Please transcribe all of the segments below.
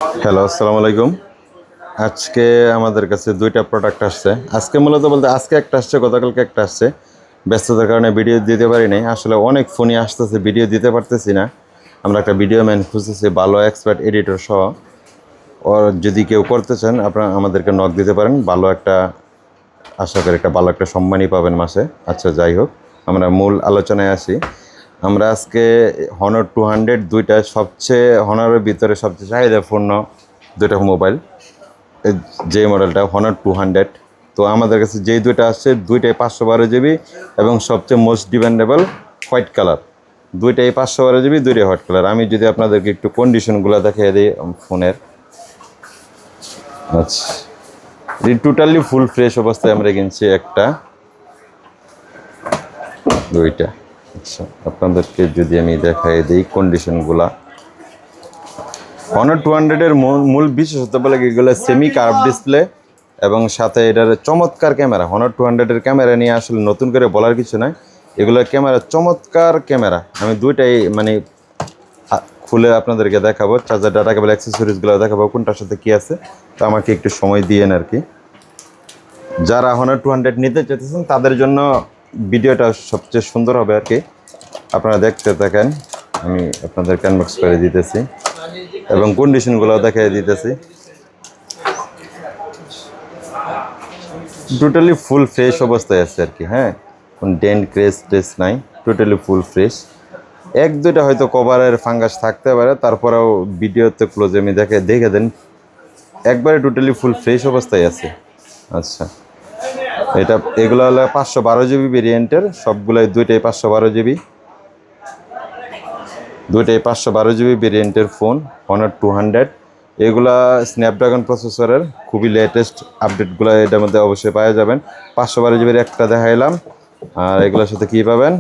Hello, আসসালামু আলাইকুম। আজকে আমাদের কাছে ২টা প্রোডাক্ট আসছে। আজকে মূলত বলতে আজকে একটা আসছে, গতকালকে একটা আসছে। ব্যস্ততার কারণে ভিডিও দিতে পারি নাই। আসলে অনেক ফোনই আসতেছে, ভিডিও দিতে পারতেছি না। আমরা একটা ভিডিও ম্যান খুঁজতেছি, ভালো এক্সপার্ট এডিটর সহ। ওর যদি কেউ করতে চান, আপনারা আমাদেরকে নক দিতে পারেন। ভালো একটা, আশা করি একটা ভালো একটা সম্মানই পাবেন মাসে। আচ্ছা, যাই হোক, আমরা মূল আলোচনায় আসি। আমরা আজকে হনর 200 দুইটা সবচেয়ে হনারের ভিতরে সবচেয়ে চাহিদাপূর্ণ দুইটা মোবাইল, যে মডেলটা হনর 200। তো আমাদের কাছে যেই দুইটা আসছে, দুইটাই 512 জিবি এবং সবচেয়ে মোস্ট ডিমান্ডেবল হোয়াইট কালার। দুইটাই 512 জিবি, দুইটাই হোয়াইট কালার। আমি যদি আপনাদেরকে একটু কন্ডিশনগুলো দেখিয়ে দিই ফোনের। আচ্ছা, টোটালি ফুল ফ্রেশ অবস্থায় আমরা কিনছি একটা, দুইটা। আচ্ছা, আপনাদেরকে যদি আমি দেখাই দিই কন্ডিশনগুলা। হনর 200-এর মূল বিশেষত্ব বলে এগুলো সেমি কার্ভ ডিসপ্লে এবং সাথে এটার চমৎকার ক্যামেরা। হনর 200-এর ক্যামেরা নিয়ে আসলে নতুন করে বলার কিছু নাই। এগুলোর ক্যামেরা চমৎকার ক্যামেরা। আমি দুইটাই মানে খুলে আপনাদেরকে দেখাবো, চার্জার, ডাটা কেবল, অ্যাক্সেসরিজগুলো দেখাবো কোনটার সাথে কী আছে। তো আমাকে একটু সময় দিয়েন আর কি। যারা হনর 200 নিতে চাইতেছেন তাদের জন্য ভিডিওটা সবচেয়ে সুন্দর হবে আর কি। আপনারা দেখতে থাকেন, আমি আপনাদেরকে আনবক্স করে দিতেছি এবং কন্ডিশনগুলো দেখিয়ে দিতেছি। টোটালি ফুল ফ্রেশ অবস্থায় আছে আর কি। হ্যাঁ, কোন ডেন্ট টেস্ট নাই, টোটালি ফুল ফ্রেশ। এক দুইটা হয়তো কভারের ফাঙ্গাস থাকতে পারে, তারপরেও ভিডিওতে ক্লোজ আমি দেখে দেন একবারে টোটালি ফুল ফ্রেশ অবস্থায় আছে। আচ্ছা, এগুলো হলো 512 জিবি ভেরিয়েন্টের, সবগুলোই দুইটাই 512 জিবি, দুইটাই 512 জিবি ভেরিয়েন্টের ফোন হনর 200। এগুলা স্ন্যাপড্রাগন প্রসেসরের খুবই লেটেস্ট আপডেটগুলো এটার মধ্যে অবশ্যই পাওয়া যাবেন। 512 জিবির একটা দেখাইলাম। আর এগুলোর সাথে কী পাবেন,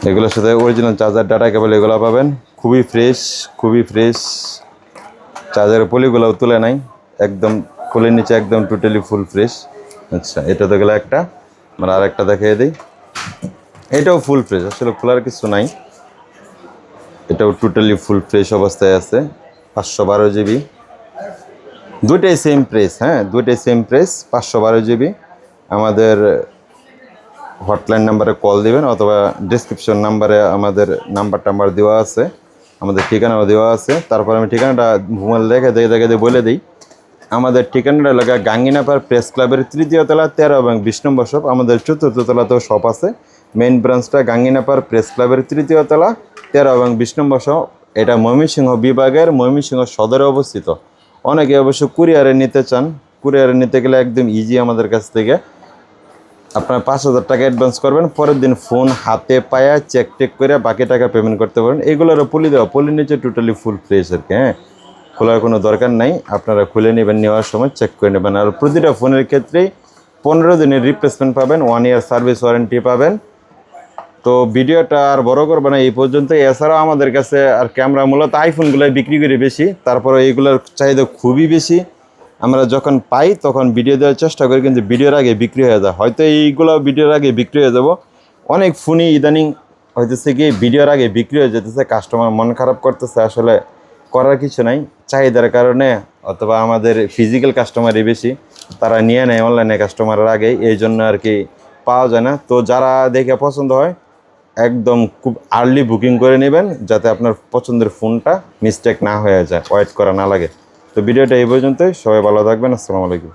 এগুলোর সাথে অরিজিনাল চার্জার, ডাটা কেবল এগুলো পাবেন। খুবই ফ্রেশ, খুবই ফ্রেশ। চার্জারের পলিগুলোও তুলে নাই, একদম পলির নিচে একদম টোটালি ফুল ফ্রেশ। আচ্ছা, এটা তো গেলো একটা। আমরা আর একটা দেখিয়ে দিই, এটাও ফুল ফ্রেশ, আসলে খোলার কিছু নাই। এটাও টোটালি ফুল ফ্রেশ অবস্থায় আছে, 512 জিবি। দুইটাই সেম প্রাইস। হ্যাঁ, দুইটাই সেম প্রাইস, 512 জিবি। আমাদের হটলাইন নাম্বারে কল দিবেন অথবা ডিসক্রিপশন নাম্বারে আমাদের নাম্বার দেওয়া আছে, আমাদের ঠিকানাও দেওয়া আছে। তারপর আমি ঠিকানাটা মোবাইল দেখে বলে দিই। আমাদের ঠিকানাটা এলাকা গাঙ্গিনাপাড় প্রেস ক্লাবের 3য় তলা 13 এবং 20 নম্বর শপ। আমাদের 4র্থ তলাতেও শপ আছে। মেইন ব্রাঞ্চটা গাঙ্গিনাপাড় প্রেস ক্লাবের 3য় তলা 13 এবং 20 নম্বর শপ। এটা ময়মনসিংহ বিভাগের ময়মনসিংহ সদরে অবস্থিত। অনেকে অবশ্য কুরিয়ারে নিতে চান, কুরিয়ারে নিতে গেলে একদম ইজি। আমাদের কাছ থেকে আপনার 5,000 টাকা অ্যাডভান্স করবেন, পরের দিন ফোন হাতে পায়া চেক করে বাকি টাকা পেমেন্ট করতে পারেন। এগুলোরও পলি দেওয়া, পলির নিচে টোটালি ফুল ফ্রেশ আর কি। হ্যাঁ, খোলার কোনো দরকার নাই, আপনারা খুলে নেবেন, নেওয়ার সময় চেক করে নেবেন। আর প্রতিটা ফোনের ক্ষেত্রেই 15 দিনের রিপ্লেসমেন্ট পাবেন, 1 ইয়ার সার্ভিস ওয়ারেন্টি পাবেন। তো ভিডিওটা আর বড় করবো না, এই পর্যন্ত। এছাড়াও আমাদের কাছে আর ক্যামেরা মূলত আইফোনগুলোই বিক্রি করি বেশি, তারপরে এইগুলোর চাহিদা খুবই বেশি। আমরা যখন পাই তখন ভিডিও দেওয়ার চেষ্টা করি, কিন্তু ভিডিওর আগে বিক্রি হয়ে যায়। হয়তো এইগুলো ভিডিওর আগে বিক্রি হয়ে যাব। অনেক ফোনই ইদানিং হইতেছে কি ভিডিওর আগে বিক্রি হয়ে যেতেছে, কাস্টমার মন খারাপ করতেছে। আসলে করার কিছু নাই, চাহিদার কারণে অথবা আমাদের ফিজিক্যাল কাস্টমারই বেশি, তারা নিয়ে নেয় অনলাইনে কাস্টমারের আগে, এই জন্য আর কি পাওয়া যায় না। তো যারা দেখে পছন্দ হয় একদম খুব আর্লি বুকিং করে নেবেন, যাতে আপনার পছন্দের ফোনটা মিস্টেক না হয়ে যায়, ওয়েট করা না লাগে। তো ভিডিওটা এই পর্যন্তই, সবাই ভালো থাকবেন। আসসালামু আলাইকুম।